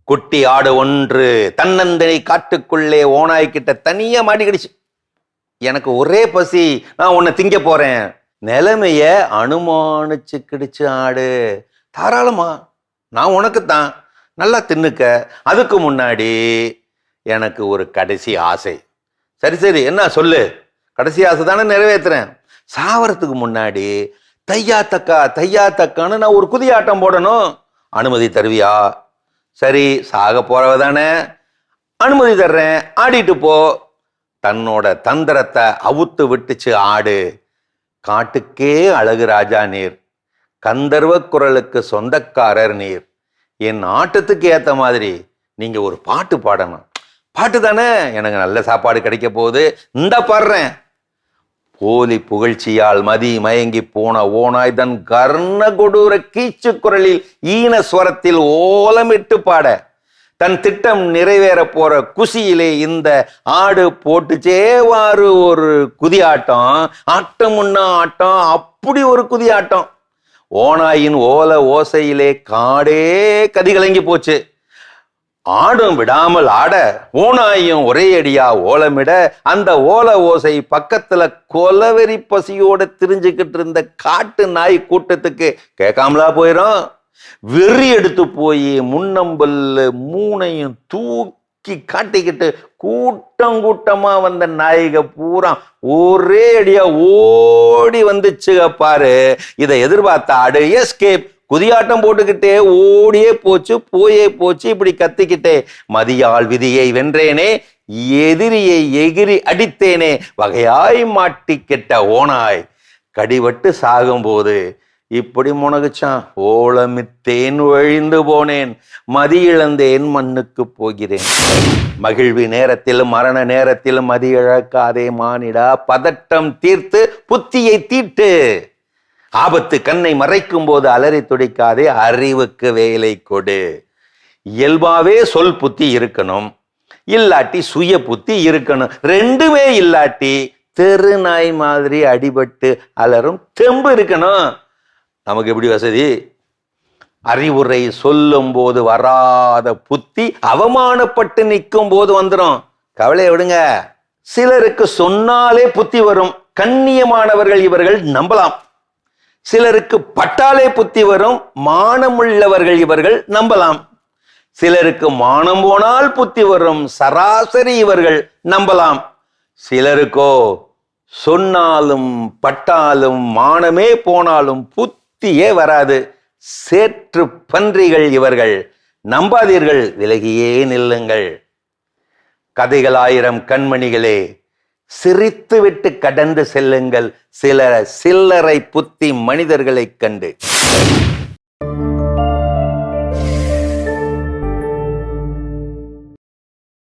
குட்டி ஆடு ஒன்று தன்னந்தனி காட்டுக்குள்ளே ஓநாய்கிட்ட தனியா மாட்டிக்கிடுச்சு. எனக்கு ஒரே பசி, நான் உன்னை திங்க போறேன். நிலைமைய அனுமானிச்சுக்கிடுச்சு ஆடு. தாராளமா, நான் உனக்குத்தான், நல்லா தின்னுக்க. அதுக்கு முன்னாடி எனக்கு ஒரு கடைசி ஆசை. சரி சரி, என்ன சொல்லு? கடைசி ஆசை தானே, நிறைவேற்றுறேன். சாவறதுக்கு முன்னாடி தையா தக்கா தையா தக்கான்னு நான் ஒரு குதியாட்டம் போடணும். அனுமதி தருவியா? சரி, சாக போறவ தானே, அனுமதி தர்றேன், ஆடிட்டு போ. தன்னோட தந்திரத்தை அவுத்து விட்டுச்சு ஆடு. காட்டுக்கே அழகு ராஜா நீர், கந்தர்வ குரலுக்கு சொந்தக்காரர் நீர். என் ஆட்டத்துக்கு ஏத்த மாதிரி நீங்க ஒரு பாட்டு பாடணும். பாட்டு தானே, எனக்கு நல்ல சாப்பாடு கிடைக்க போகுது, இந்த பாடுறேன். போலி புகழ்ச்சியால் மதி மயங்கி போன ஓனாய் தன் கர்ண கொடூர கீச்சு குரலில் ஈன ஸ்வரத்தில் ஓலமிட்டு பாட, தன் திட்டம் நிறைவேற போற குசியிலே இந்த ஆடு போட்டுச்சேவாறு ஒரு குதியாட்டம். ஆட்டம் முன்னா ஆட்டம், அப்படி ஒரு குதியாட்டம். ஓனாயின் ஓல ஓசையிலே காடே கதிகலங்கி போச்சு. ஆடும் விடாமல் ஆட, ஓனாயும் ஒரே அடியா ஓலமிட, அந்த ஓல ஓசை பக்கத்துல கொலவெறி பசியோட திரிஞ்சுக்கிட்டு இருந்த காட்டு நாய் கூட்டத்துக்கு கேட்காமலா போயிரும். வெறி எடுத்து போய் முன்னம்பல்ல மூனையும் தூக்கி காட்டிக்கிட்டு கூட்டம் கூட்டமா வந்த நாய்க பூரா ஒரே அடியா ஓடி வந்துச்சுக பாரு. இதை எதிர்பார்த்த ஆடு எஸ்கேப், குதியாட்டம் போட்டுக்கிட்டே ஓடியே போச்சு, போயே போச்சு. இப்படி கத்திக்கிட்டே, மதியால் விதியை வென்றேனே, எதிரியை எகிரி அடித்தேனே, வகையாய் மாட்டி கெட்ட ஓனாய். கடிவட்டு சாகும்போது இப்படி முனகுச்சான். ஓலமித்தேன், ஒழிந்து போனேன், மதி இழந்தேன், மண்ணுக்கு போகிறேன். மகிழ்வி நேரத்திலும் மரண நேரத்திலும் மதி இழக்காதே மானிடா, பதட்டம் தீர்த்து புத்தியை தீட்டு. ஆபத்து கண்ணை மறைக்கும் போது அலறி துடிக்காதே, அறிவுக்கு வேலை கொடு. இயல்பாவே சொல் புத்தி இருக்கணும், இல்லாட்டி சுய புத்தி இருக்கணும். ரெண்டுமே இல்லாட்டி தெரு நாய் மாதிரி அடிபட்டு அலரும் தெம்பு இருக்கணும். நமக்கு எப்படி வசதி? அறிவுரை சொல்லும் போது வராத புத்தி அவமானப்பட்டு நிற்கும் போது வந்துடும். கவலையை விடுங்க. சிலருக்கு சொன்னாலே புத்தி வரும், கண்ணியமானவர்கள் இவர்கள் நம்பலாம். சிலருக்கு பட்டாலே புத்தி வரும், மானமுள்ளவர்கள் இவர்கள் நம்பலாம். சிலருக்கு மானம் போனால் புத்தி வரும், சராசரி இவர்கள் நம்பலாம். சிலருக்கோ சொன்னாலும் பட்டாலும் மானமே போனாலும் புத்தியே வராது. சேற்று பன்றிகள் இவர்கள், நம்பாதீர்கள், விலகியே நில்லுங்கள். கதைகள் ஆயிரம் கண்மணிகளே, சிரித்து விட்டு கடந்து செல்லுங்கள் சில சில்லறை புத்தி மனிதர்களைக் கண்டு.